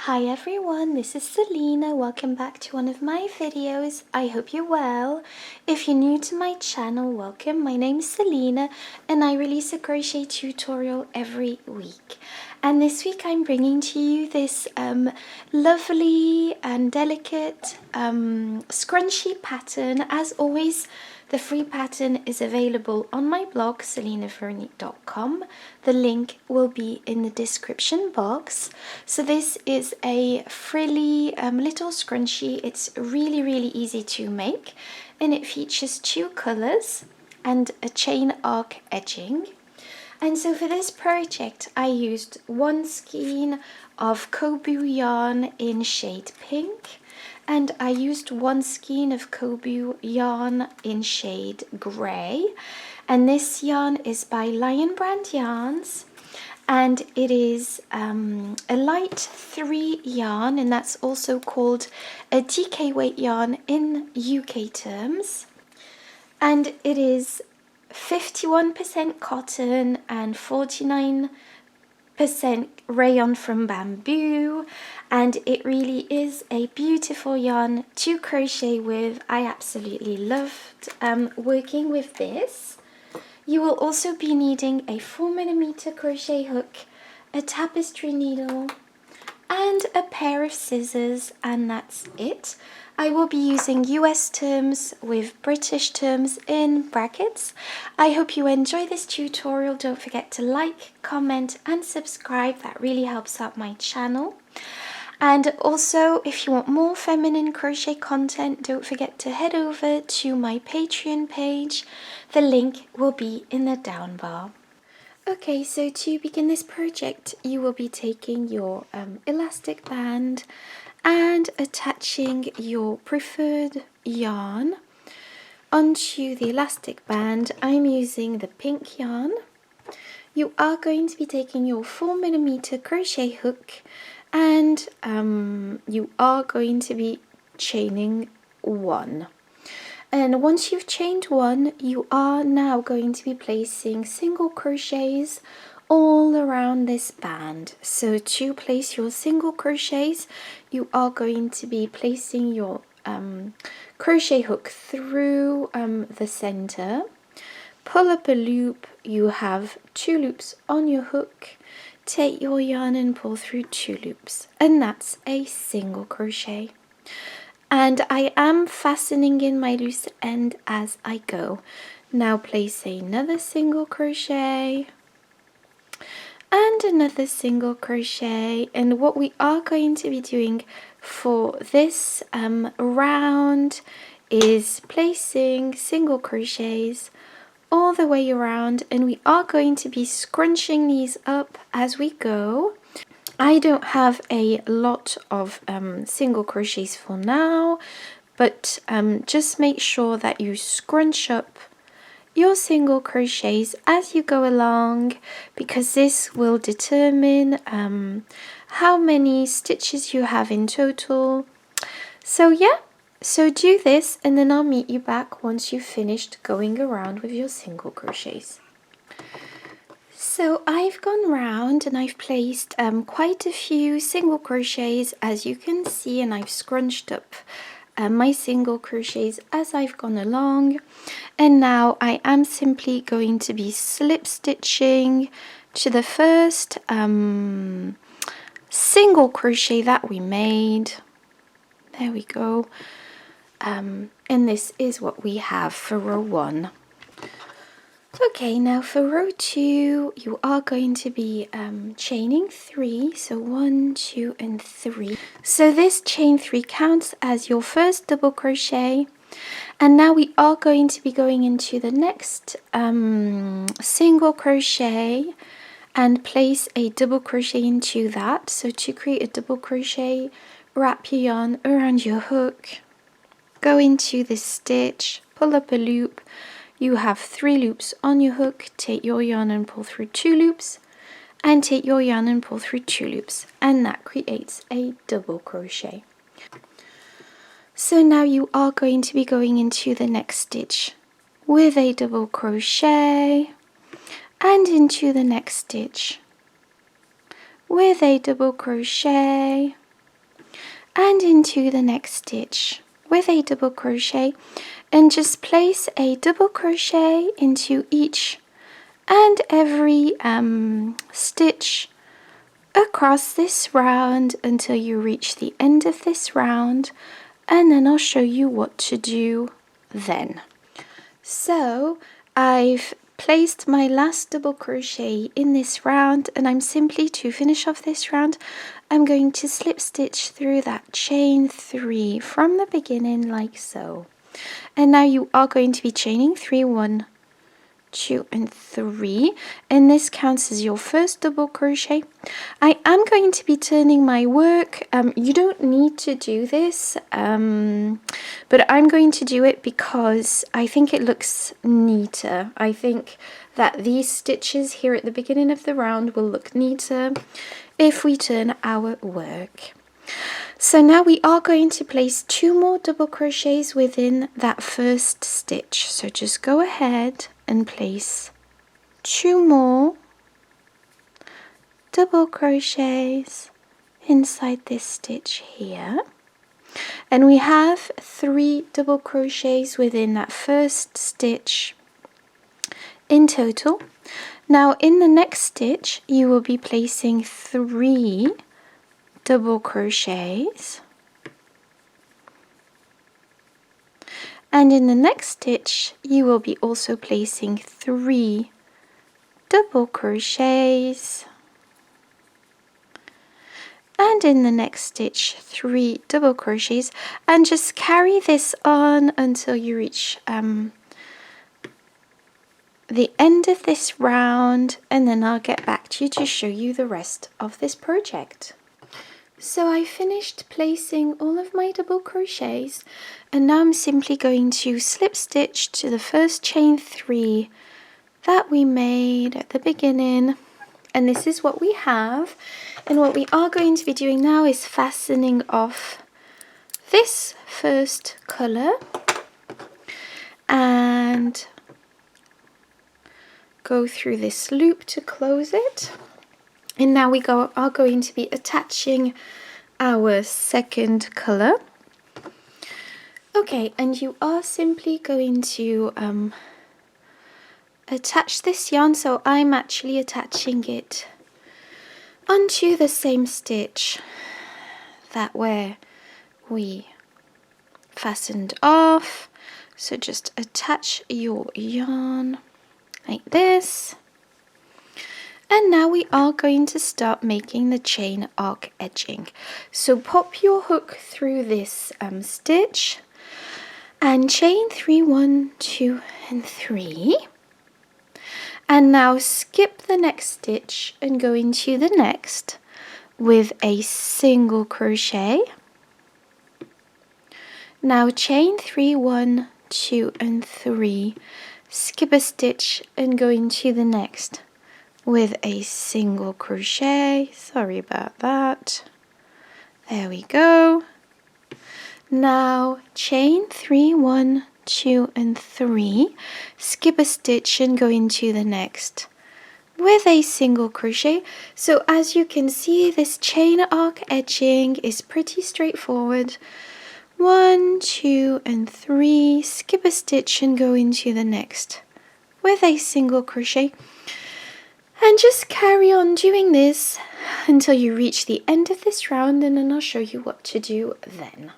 Hi everyone, this is Selina. Welcome back to one of my videos. I hope you're well. If you're new to my channel, welcome. My name is Selina and I release a crochet tutorial every week. And this week I'm bringing to you this lovely and delicate scrunchie pattern. As always, the free pattern is available on my blog, selinaveronique.com. The link will be in the description box. So this is a frilly little scrunchie. It's really easy to make, and it features two colors and a chain arc edging. And so for this project I used one skein of Kobu yarn in shade pink, and I used one skein of Kobu yarn in shade grey, and this yarn is by Lion Brand Yarns, and it is a light 3 yarn, and that's also called a DK weight yarn in UK terms, and it is 51% cotton and 49% rayon from bamboo, and it really is a beautiful yarn to crochet with. I absolutely loved working with this. You will also be needing a 4mm crochet hook, a tapestry needle, and a pair of scissors, and that's it. I will be using US terms with British terms in brackets. I hope you enjoy this tutorial. Don't forget to like, comment and subscribe. That really helps out my channel. And also, if you want more feminine crochet content, don't forget to head over to my Patreon page. The link will be in the down bar. Okay, so to begin this project, you will be taking your elastic band and attaching your preferred yarn onto the elastic band. I'm using the pink yarn. You are going to be taking your 4mm crochet hook, and you are going to be chaining one. And once you've chained one, you are now going to be placing single crochets all around this band. So to place your single crochets, you are going to be placing your crochet hook through the center. Pull up a loop. You have 2 loops on your hook. Take your yarn and pull through 2 loops, and that's a single crochet. And I am fastening in my loose end as I go. Now place another single crochet and another single crochet, and what we are going to be doing for this round is placing single crochets all the way around, and we are going to be scrunching these up as we go. I don't have a lot of single crochets for now, but just make sure that you scrunch up your single crochets as you go along, because this will determine how many stitches you have in total. So yeah, so do this and then I'll meet you back once you've finished going around with your single crochets. So I've gone round and I've placed quite a few single crochets, as you can see, and I've scrunched up my single crochets as I've gone along. And now I am simply going to be slip stitching to the first single crochet that we made. There we go. And this is what we have for row 1. Okay, now for row 2, you are going to be chaining 3, so 1, 2 and 3. So this chain 3 counts as your first double crochet, and now we are going to be going into the next single crochet and place a double crochet into that. So to create a double crochet, wrap your yarn around your hook, go into this stitch, pull up a loop. You have 3 loops on your hook. Take your yarn and pull through 2 loops, and take your yarn and pull through 2 loops, and that creates a double crochet. So now you are going to be going into the next stitch with a double crochet, and into the next stitch with a double crochet, and into the next stitch with a double crochet, and just place a double crochet into each and every stitch across this round until you reach the end of this round, and then I'll show you what to do then. So I've placed my last double crochet in this round, and I'm simply, to finish off this round, I'm going to slip stitch through that chain 3 from the beginning like so. And now you are going to be chaining 3, 1, 2 and 3, and this counts as your first double crochet. I am going to be turning my work. You don't need to do this, but I'm going to do it because I think it looks neater. I think that these stitches here at the beginning of the round will look neater if we turn our work. So now we are going to place 2 more double crochets within that first stitch. So just go ahead and place 2 more double crochets inside this stitch here. And we have 3 double crochets within that first stitch in total. Now in the next stitch you will be placing 3 double crochets, and in the next stitch you will be also placing 3 double crochets, and in the next stitch 3 double crochets, and just carry this on until you reach the end of this round, and then I'll get back to you to show you the rest of this project. So I finished placing all of my double crochets, and now I'm simply going to slip stitch to the first chain 3 that we made at the beginning, and this is what we have. And what we are going to be doing now is fastening off this first colour and go through this loop to close it. And now we are going to be attaching our second colour. Okay, and you are simply going to attach this yarn. So I'm actually attaching it onto the same stitch that where we fastened off. So just attach your yarn like this. And now we are going to start making the chain arc edging. So pop your hook through this stitch and chain 3, 1, 2 and 3. And now skip the next stitch and go into the next with a single crochet. Now chain 3, 1, 2 and 3, skip a stitch and go into the next with a single crochet. Sorry about that. There we go. Now chain 3, 1, 2 and 3, skip a stitch and go into the next with a single crochet. So as you can see, this chain arc edging is pretty straightforward. 1, 2 and 3, skip a stitch and go into the next with a single crochet. And just carry on doing this until you reach the end of this round, and then I'll show you what to do then.